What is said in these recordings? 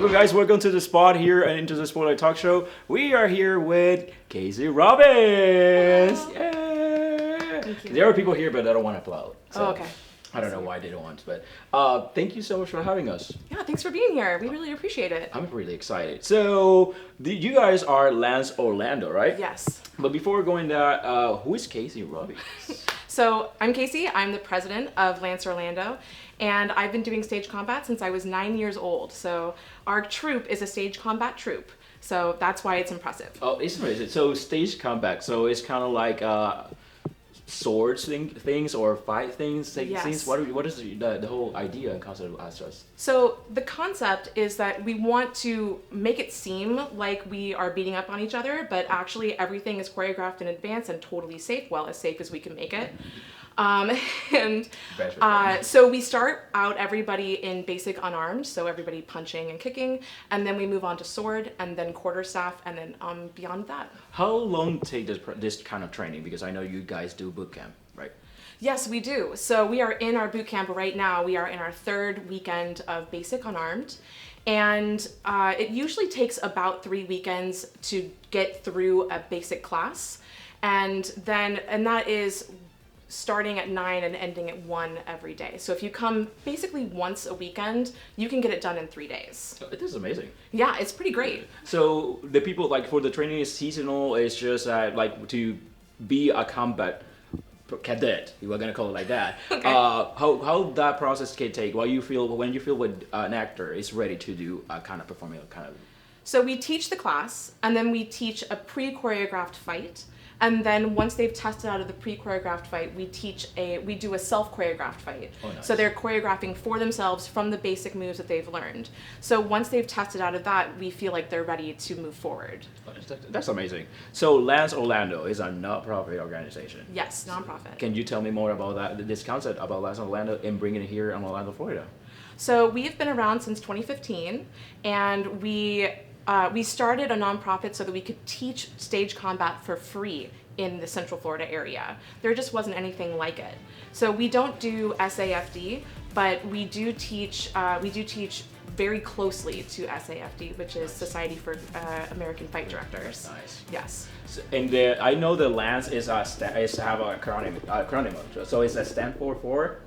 Welcome guys, welcome to the spot here and into the Spotlight Talk Show. We are here with Casey Robbins. Yay! There are people here but they don't want to applaud. So okay. I don't know why they don't want, but thank you so much for having us. Yeah, thanks for being here. We really appreciate it. I'm really excited. So you guys are Lance Orlando, right? Yes. But before going there, who is Casey Robbins? So I'm Casey. I'm the president of Lance Orlando, and I've been doing stage combat since I was 9 years old. So our troupe is a stage combat troupe. So that's why it's impressive. Oh, it's amazing. So stage combat. So it's kind of like swords things or fight things. Yes. Things. What is the whole idea and concept of us? So the concept is that we want to make it seem like we are beating up on each other, but actually everything is choreographed in advance and totally safe, well, as safe as we can make it. So we start out everybody in basic unarmed, so everybody punching and kicking, and then we move on to sword, and then quarterstaff, and then beyond that. How long take this kind of training? Because I know you guys do boot camp, right? Yes, we do. So we are in our boot camp right now. We are in our third weekend of basic unarmed, and it usually takes about 3 weekends to get through a basic class, and that is starting at 9 and ending at 1 every day. So if you come basically once a weekend, you can get it done in 3 days. It is amazing. Yeah, it's pretty great. So the people like for the training is seasonal. It's just like to be a combat cadet. You are gonna call it like that. Okay. How that process can take? When you feel with an actor is ready to do a kind of performing kind of. So we teach the class, and then we teach a pre-choreographed fight. And then once they've tested out of the pre-choreographed fight, we do a self-choreographed fight. Oh, nice. So they're choreographing for themselves from the basic moves that they've learned. So once they've tested out of that, we feel like they're ready to move forward. Oh, that's amazing. So Lance Orlando is a not-profit organization. Yes, nonprofit. Can you tell me more about this concept about Lance Orlando and bringing it here in Orlando, Florida? So we've been around since 2015, and we started a nonprofit so that we could teach stage combat for free in the Central Florida area. There just wasn't anything like it. So we don't do SAFD, but we do teach very closely to SAFD, which is Society for American Fight Directors. Nice. Yes. So, and I know the Lance is have a acronym. So it's a stand for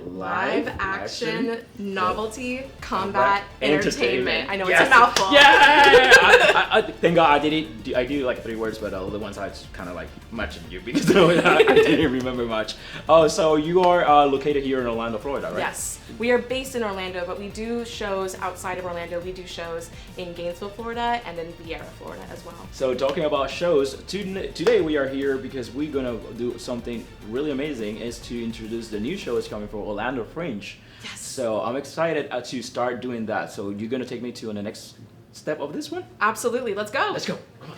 Live action novelty combat entertainment. I know yes. It's a mouthful. Yeah. I thank God I do like 3 words, but all the ones I kind of like matching you because I didn't remember much. Oh, so you are located here in Orlando, Florida, right? Yes, we are based in Orlando, but we do shows outside of Orlando. We do shows in Gainesville, Florida, and in Viera, Florida as well. So talking about shows, today we are here because we're gonna do something really amazing. Is to introduce the new show is coming for Orlando Fringe. Yes. So I'm excited to start doing that. So you're gonna take me to the next step of this one? Absolutely. Let's go. Let's go. Come on.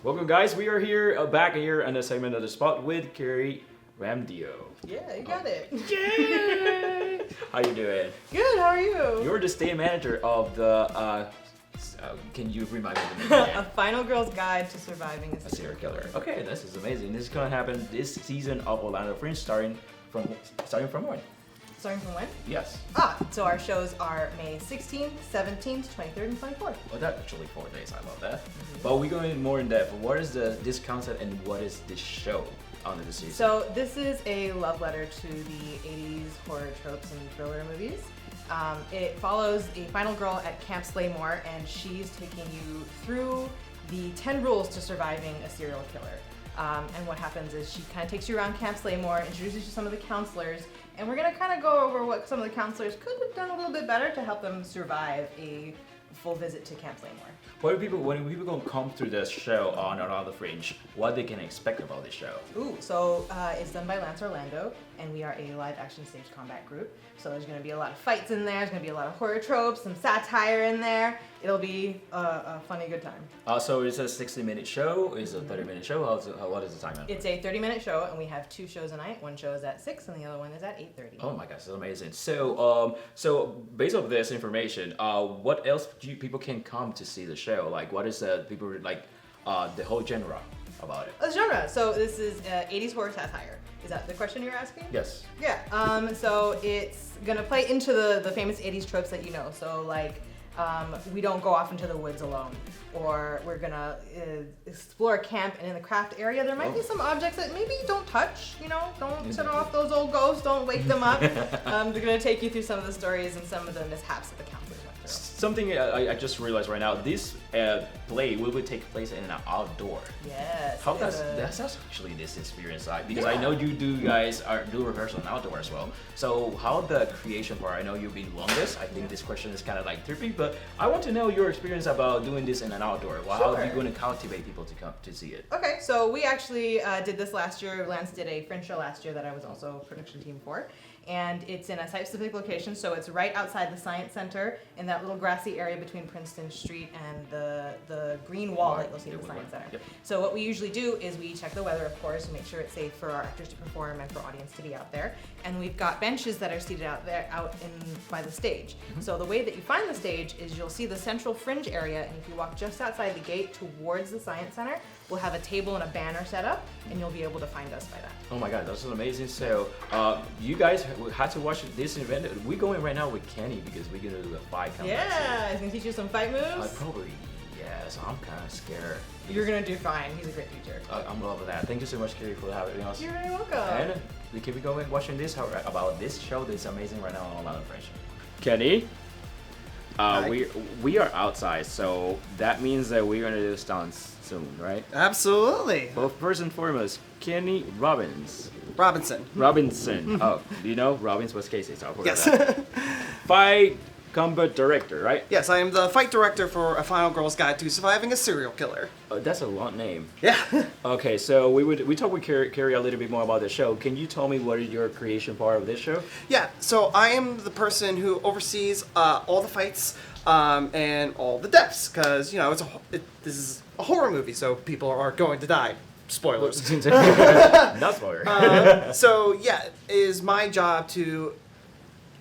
Welcome, guys. We are here back here in the segment of the spot with Carrie Ramdio. Yeah, you got it. Yay! How you doing? Good, how are you? You're the state manager of the. Can you remind me of the name? A Final Girl's Guide to Surviving A Serial Killer. Okay, this is amazing. This is gonna happen this season of Orlando Fringe, starting from when? Starting from when? Yes. So our shows are May 16th, 17th, 23rd, and 24th. Well, that's actually 4 days. I love that. But we're going more in depth. What is this concept and what is this show on the season? So this is a love letter to the 80s horror tropes and thriller movies. It follows a final girl at Camp Slaymore, and she's taking you through the 10 rules to surviving a serial killer. And what happens is she kind of takes you around Camp Slaymore, introduces you to some of the counselors, and we're going to kind of go over what some of the counselors could have done a little bit better to help them survive a full visit to Camp Slaymore. When people gonna come through this show on Orlando Fringe, what they can expect about this show? So it's done by Lance Orlando, and we are a live action stage combat group. So there's going to be a lot of fights in there. There's going to be a lot of horror tropes, some satire in there. It'll be a funny, good time. So it's a 60-minute show. It's a 30-minute show. What is the time? It's a 30-minute show, and we have 2 shows a night. One show is at 6, and the other one is at 8:30. Oh my gosh, that's amazing. So based on this information, what else people can come to see the show? Like, what is people like the whole genre about it? The genre. So this is 80s horror satire. Is that the question you're asking? Yes. Yeah. So it's gonna play into the famous 80s tropes that you know. So like we don't go off into the woods alone. Or we're gonna explore a camp, and in the craft area there might be some objects that maybe don't touch, don't set off those old ghosts, don't wake them up. They're gonna take you through some of the stories and some of the mishaps that the counselors went through. Something I just realized right now, this play will take place in an outdoor. Yes. How that's actually this experience like? Because I know you guys do rehearsal and outdoor as well. So how the creation part? I know you've been longest. I think this question is kind of like trippy, but I want to know your experience about doing this in an outdoor. Well, how are you going to cultivate people to come to see it? Okay, so we actually did this last year. Lance did a Fringe show last year that I was also production team for. And it's in a site-specific location, so it's right outside the Science Center in that little grassy area between Princeton Street and the green wall that you'll see in the Science Center. Yep. So what we usually do is we check the weather, of course, and make sure it's safe for our actors to perform and for audience to be out there. And we've got benches that are seated out by the stage. So the way that you find the stage is you'll see the central fringe area, and if you walk just outside the gate towards the Science Center, we'll have a table and a banner set up, and you'll be able to find us by that. Oh my God, that's amazing. So you guys had to watch this event. We're going right now with Kenny because we're gonna do a fight comeback. Yeah, he's gonna teach you some fight moves. Probably, yes. I'm kind of scared. You're gonna do fine. He's a great teacher. I'm loving that. Thank you so much, Kerry, for having us. You're very welcome. And we keep going watching this about this show that's amazing right now on Orlando Fringe. Kenny, we are outside, so that means that we're gonna do stunts soon, right? Absolutely. Well, first and foremost, Kenny Robinson. Oh, do you know Robbins was Casey? So Yes. Fight combat director, right? Yes, I am the fight director for A Final Girl's Guide to Surviving a Serial Killer. Oh, that's a long name. Yeah. Okay, so we talked with Carrie a little bit more about the show. Can you tell me what is your creation part of this show? Yeah, so I am the person who oversees all the fights and all the deaths, because, this is a horror movie, so people are going to die. Spoilers. Not spoiler. So, yeah, it is my job to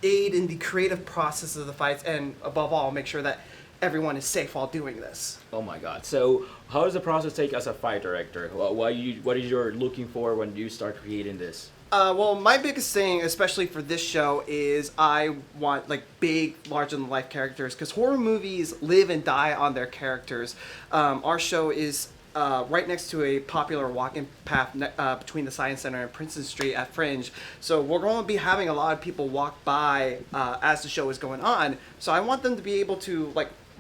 aid in the creative process of the fights, and above all, make sure that everyone is safe while doing this. Oh my God. So how does the process take as a fight director? What is you looking for when you start creating this? Well, my biggest thing, especially for this show, is I want big, larger-than-life characters, because horror movies live and die on their characters. Our show is right next to a popular walking path between the Science Center and Princeton Street at Fringe. So we're going to be having a lot of people walk by as the show is going on. So I want them to be able to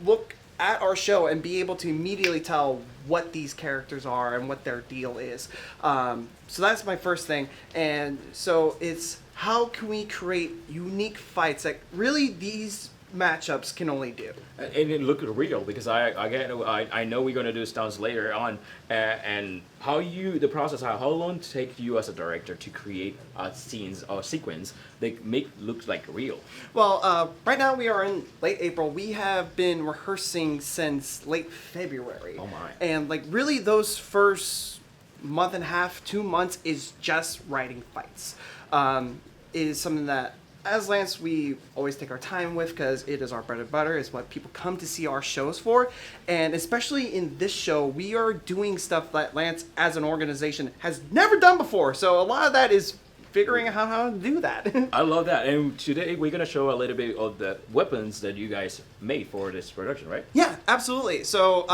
look at our show and be able to immediately tell what these characters are and what their deal is. So that's my first thing. And so it's how can we create unique fights that really these matchups can only do. And it looked real because I know we're gonna do stunts later on, and how long take you as a director to create scenes or sequence that make look like real? Well, right now we are in late April. We have been rehearsing since late February. Oh my! And really those first month and a half, 2 months is just writing fights. Is something that, as Lance, we always take our time with because it is our bread and butter. It's what people come to see our shows for. And especially in this show, we are doing stuff that Lance, as an organization, has never done before. So a lot of that is figuring out how to do that. I love that. And today we're going to show a little bit of the weapons that you guys made for this production, right? Yeah, absolutely. So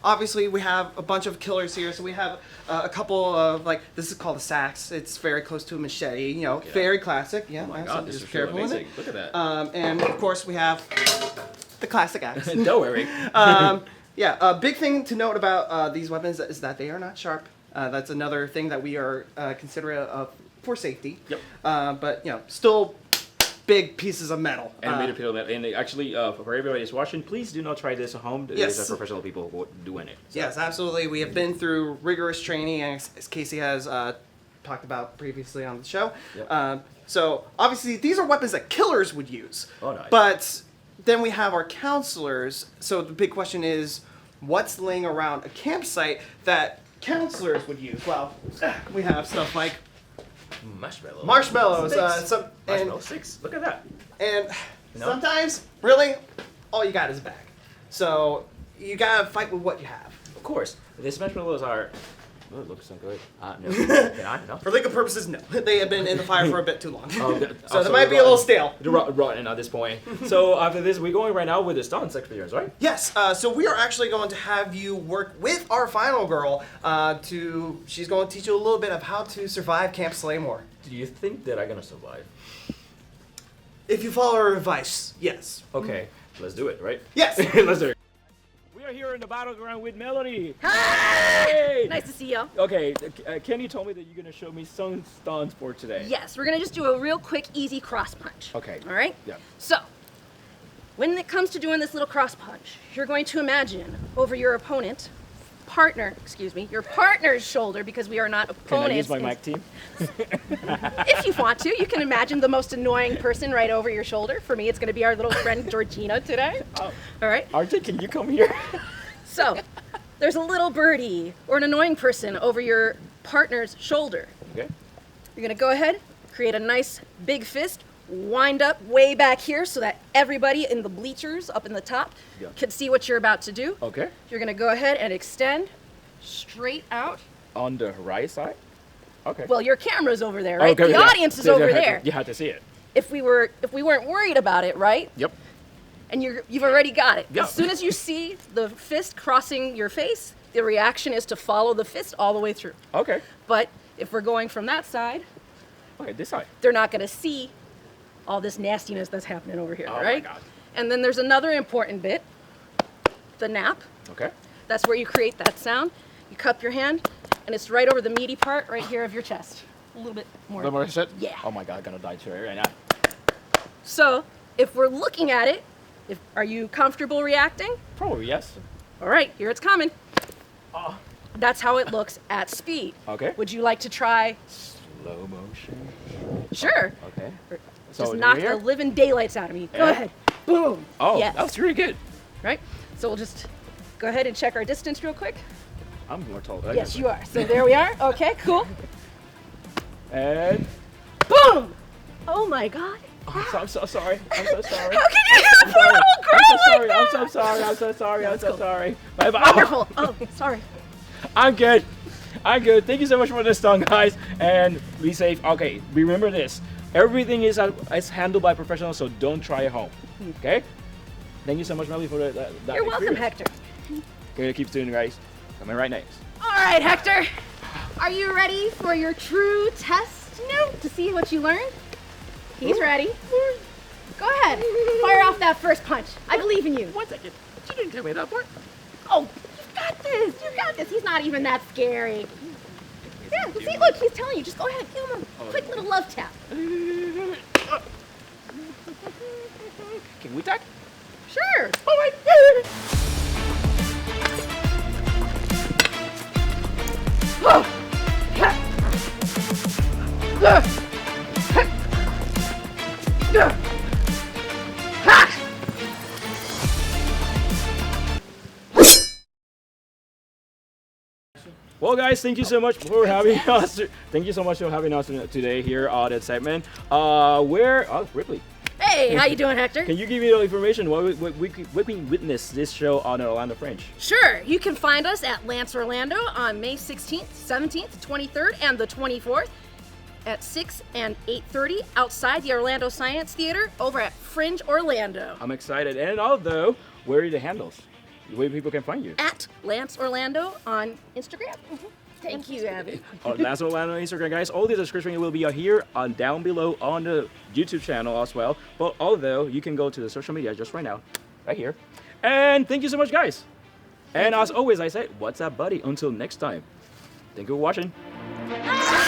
obviously we have a bunch of killers here. So we have a couple of, this is called a sax. It's very close to a machete, very classic. Yeah, oh my God, this is really amazing. Look at that. And of course we have the classic axe. Don't worry. Yeah, a big thing to note about these weapons is that they are not sharp. That's another thing that we are considerate of for safety. Yep. But still big pieces of metal. And made of metal. And actually, for everybody who's watching, please do not try this at home. Yes. There's professional people who are doing it. So. Yes, absolutely. We have been through rigorous training, as Casey has talked about previously on the show. Yep. So obviously, these are weapons that killers would use. Oh, nice. But then we have our counselors. So the big question is, what's laying around a campsite that counselors would use? Well, we have stuff like marshmallows. Marshmallow sticks. Look at that. And sometimes, really, all you got is a bag. So you gotta fight with what you have. Of course, these marshmallows are Oh, it looks so good. No. Can I? No. For legal purposes, no. They have been in the fire for a bit too long. Oh, good. So they might be a little stale. Rotten at this point. So after this, we're going right now with the stunts experience, right? Yes, so we are actually going to have you work with our final girl she's going to teach you a little bit of how to survive Camp Slaymore. Do you think that I'm gonna survive? If you follow our advice, yes. Okay, let's do it, right? Yes! Let's do it. We are here in the battleground with Melody. Hi! Hey! Nice to see you. Okay, Kenny told me that you're gonna show me some stunts for today. Yes, we're gonna just do a real quick, easy cross punch. Okay. All right? Yeah. So, when it comes to doing this little cross punch, you're going to imagine over your your partner's shoulder, because we are not opponents. Can I use my mic team? If you want to, you can imagine the most annoying person right over your shoulder. For me, it's gonna be our little friend Georgina today. Oh. All right? RJ, can you come here? So, there's a little birdie or an annoying person over your partner's shoulder. Okay. You're gonna go ahead, create a nice big fist, wind up way back here so that everybody in the bleachers up in the top can see what you're about to do. Okay. You're gonna go ahead and extend straight out. On the right side? Okay. Well, your camera's over there, right? Okay, The yeah. audience is over there. You have to see it. If we weren't worried about it, right? Yep. And you've already got it. Yeah. As soon as you see the fist crossing your face, the reaction is to follow the fist all the way through. Okay. But if we're going from that side, Okay, this side. they're not gonna see all this nastiness that's happening over here, Oh my right? God. And then there's another important bit, the nap. Okay. That's where you create that sound. You cup your hand, and it's right over the meaty part right here of your chest. A little bit more. What set? Yeah. Oh my God, I'm gonna die today right now. So, if we're looking at it, are you comfortable reacting? Probably yes. All right, here it's coming. Oh. That's how it looks at speed. Okay. Would you like to try? Slow motion. Sure. Okay. Just knock the living daylights out of me. Go Yeah. ahead. Boom. Oh, Yes. that was really good. Right? So we'll just go ahead and check our distance real quick. I'm more tall. Yes, you are. So there we are. Okay, cool. And Boom! Oh my God. I'm so sorry. I'm so sorry. How can you hit a poor little girl I'm so sorry. like I'm that? so sorry. I'm so sorry. I'm so cool. sorry. Bye bye. Wonderful. Oh, sorry. I'm good. I'm good. Thank you so much for this song, guys. And be safe. Okay, remember this. Everything is handled by professionals, so don't try at home. Okay? Thank you so much, Melly, for that You're welcome, experience. Hector. Okay, keep tuning, guys. Coming right next. All right, Hector. Are you ready for your true test now to see what you learned? He's ready. Go ahead. Fire off that first punch. I believe in you. 1 second. You didn't tell me that part. Oh, you got this. You got this. He's not even that scary. Yeah, see, look, he's telling you. Just go ahead. Give him a quick little love tap. Can we talk? Sure. Oh my God. Well, guys, thank you so much for having us. Thank you so much for having us today here on that segment. Ripley, Hey, how you doing, Hector? can you give me the information what we can witness this show on Orlando Fringe? Sure. You can find us at Lance Orlando on May 16th, 17th, 23rd, and the 24th at 6 and 8:30 outside the Orlando Science Theater over at Fringe Orlando. I'm excited. And although, where are the handles? Where people can find you? At Lance Orlando on Instagram. Thank you, Abby. Last Orlando Instagram, guys. All the description will be out here on down below on the YouTube channel as well. But although you can go to the social media just right now, right here. And thank you so much, guys. And as always, I say, what's up, buddy? Until next time. Thank you for watching. Ah!